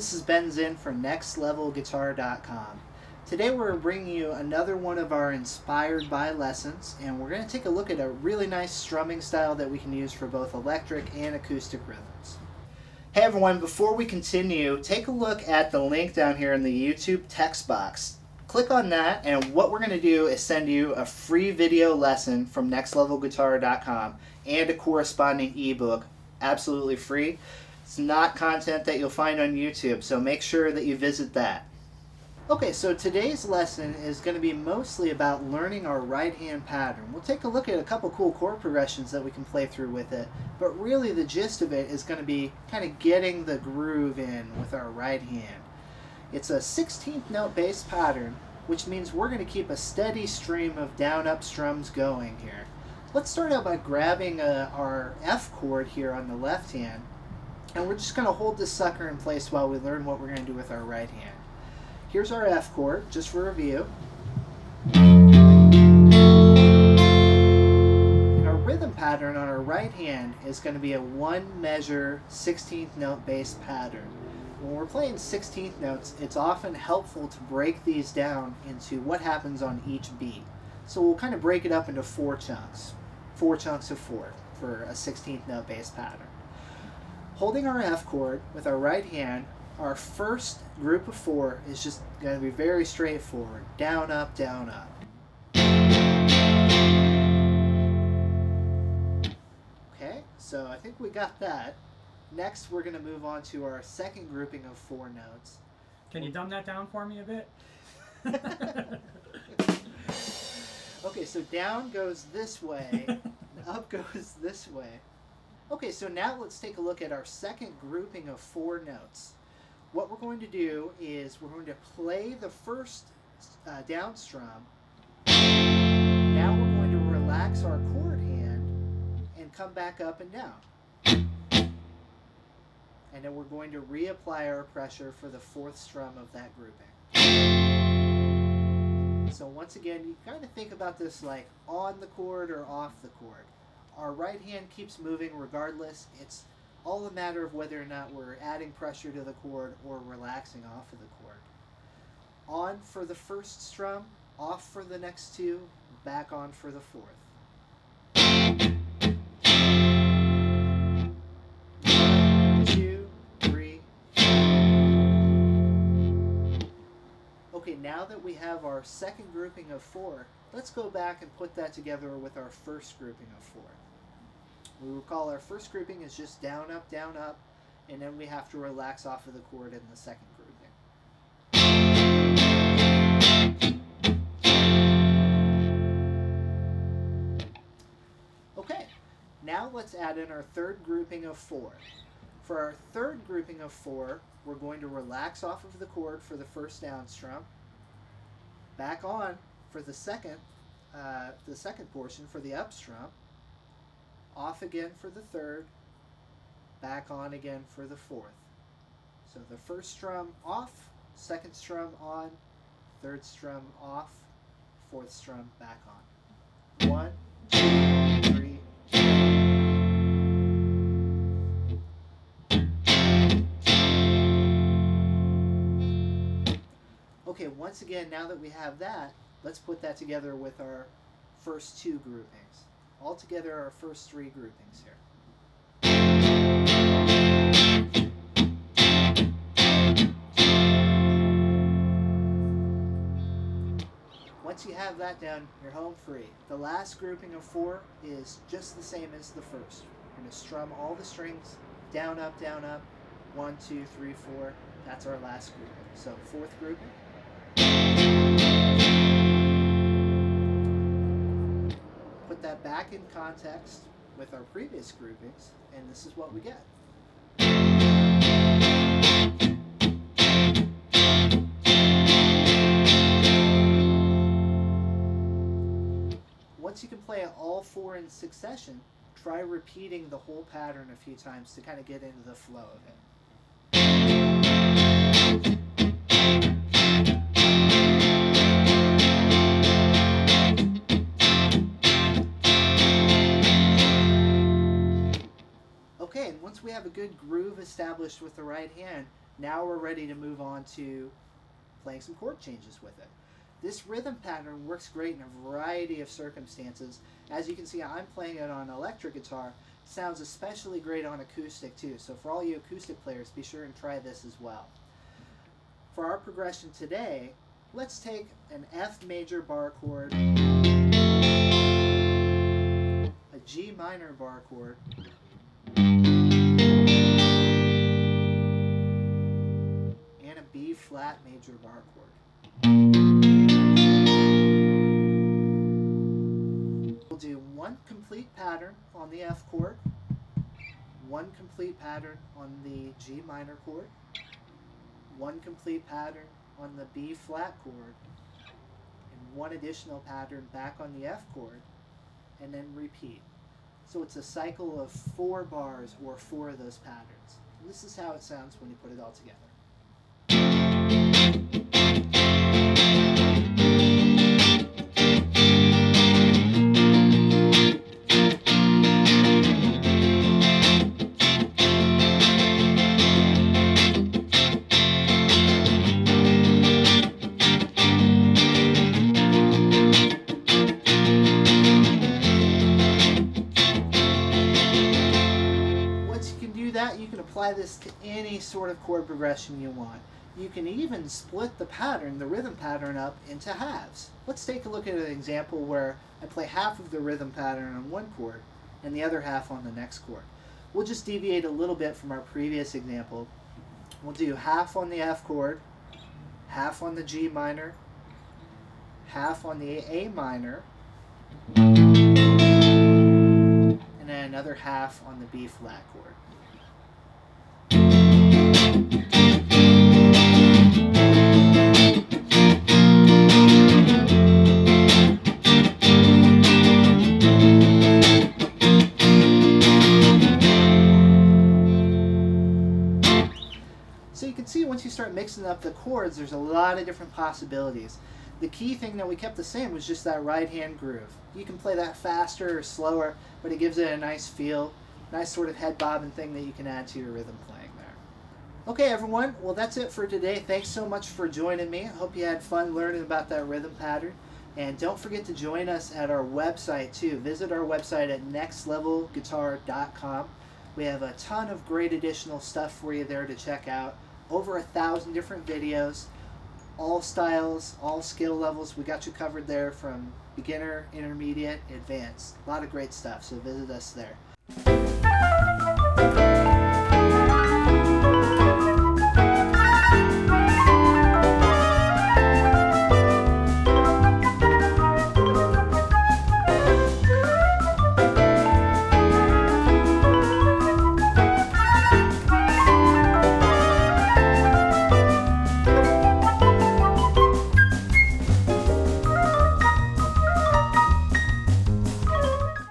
this is Ben Zinn for NextLevelGuitar.com. Today we're bringing you another one of our Inspired By lessons, and we're going to take a look at a really nice strumming style that we can use for both electric and acoustic rhythms. Hey everyone, before we continue, take a look at the link down here in the YouTube text box. Click on that, and what we're going to do is send you a free video lesson from NextLevelGuitar.com and a corresponding ebook, absolutely free. It's not content that you'll find on YouTube, so make sure that you visit that. Okay, so today's lesson is going to be mostly about learning our right hand pattern. We'll take a look at a couple cool chord progressions that we can play through with it, but really the gist of it is going to be kind of getting the groove in with our right hand. It's a 16th note bass pattern, which means we're going to keep a steady stream of down-up strums going here. Let's start out by grabbing our F chord here on the left hand, and we're just going to hold this sucker in place while we learn what we're going to do with our right hand. Here's our F chord, just for review. And our rhythm pattern on our right hand is going to be a one measure 16th note bass pattern. When we're playing 16th notes, it's often helpful to break these down into what happens on each beat. So we'll kind of break it up into four chunks of four for a 16th note bass pattern. Holding our F chord with our right hand, our first group of four is just going to be very straightforward. Down, up, down, up. Okay, so I think we got that. Next, we're going to move on to our second grouping of four notes. Can you dumb that down for me a bit? Okay, so down goes this way, and up goes this way. Okay, so now let's take a look at our second grouping of four notes. What we're going to do is we're going to play the first down strum. Now we're going to relax our chord hand and come back up and down. And then we're going to reapply our pressure for the fourth strum of that grouping. So once again, you kind of think about this like on the chord or off the chord. Our right hand keeps moving regardless. It's all a matter of whether or not we're adding pressure to the chord or relaxing off of the chord. On for the first strum, off for the next two, back on for the fourth. 1, 2, 3. Okay, now that we have our second grouping of four, let's go back and put that together with our first grouping of four. We recall our first grouping is just down, up, and then we have to relax off of the chord in the second grouping. Okay, now let's add in our third grouping of four. For our third grouping of four, we're going to relax off of the chord for the first down strum, back on for the second portion for the up strum, off again for the third, back on again for the fourth. So the first strum off, second strum on, third strum off, fourth strum back on. 1, 2, 3. Okay, once again, now that we have that, let's put that together with our first two groupings. Altogether, our first three groupings here. Once you have that down, you're home free. The last grouping of four is just the same as the first. We're going to strum all the strings, down, up, 1, 2, 3, 4. That's our last grouping. So, fourth grouping. Put that back in context with our previous groupings, and this is what we get. Once you can play all four in succession, try repeating the whole pattern a few times to kind of get into the flow of it. Okay, and once we have a good groove established with the right hand, Now we're ready to move on to playing some chord changes with it. This rhythm pattern works great in a variety of circumstances. As you can see, I'm playing it on electric guitar. Sounds especially great on acoustic too. So for all you acoustic players, be sure and try this as well. For our progression today, let's take an F major bar chord, a G minor bar chord, and a B flat major bar chord. We'll do one complete pattern on the F chord, one complete pattern on the G minor chord, one complete pattern on the B flat chord, and one additional pattern back on the F chord, and then repeat. So it's a cycle of 4 bars or 4 of those patterns. And this is how it sounds when you put it all together. You can apply this to any sort of chord progression you want. You can even split the pattern, the rhythm pattern, up into halves. Let's take a look at an example where I play half of the rhythm pattern on one chord and the other half on the next chord. We'll just deviate a little bit from our previous example. We'll do half on the F chord, half on the G minor, half on the A minor, and then another half on the B flat chord. So you can see once you start mixing up the chords, there's a lot of different possibilities. The key thing that we kept the same was just that right hand groove. You can play that faster or slower, but it gives it a nice feel, nice sort of head bobbing thing that you can add to your rhythm playing there. Okay everyone, well that's it for today. Thanks so much for joining me. I hope you had fun learning about that rhythm pattern. And don't forget to join us at our website too. Visit our website at nextlevelguitar.com. We have a ton of great additional stuff for you there to check out. Over 1,000 different videos, all styles, all skill levels. We got you covered there from beginner, intermediate, advanced. A lot of great stuff, so visit us there.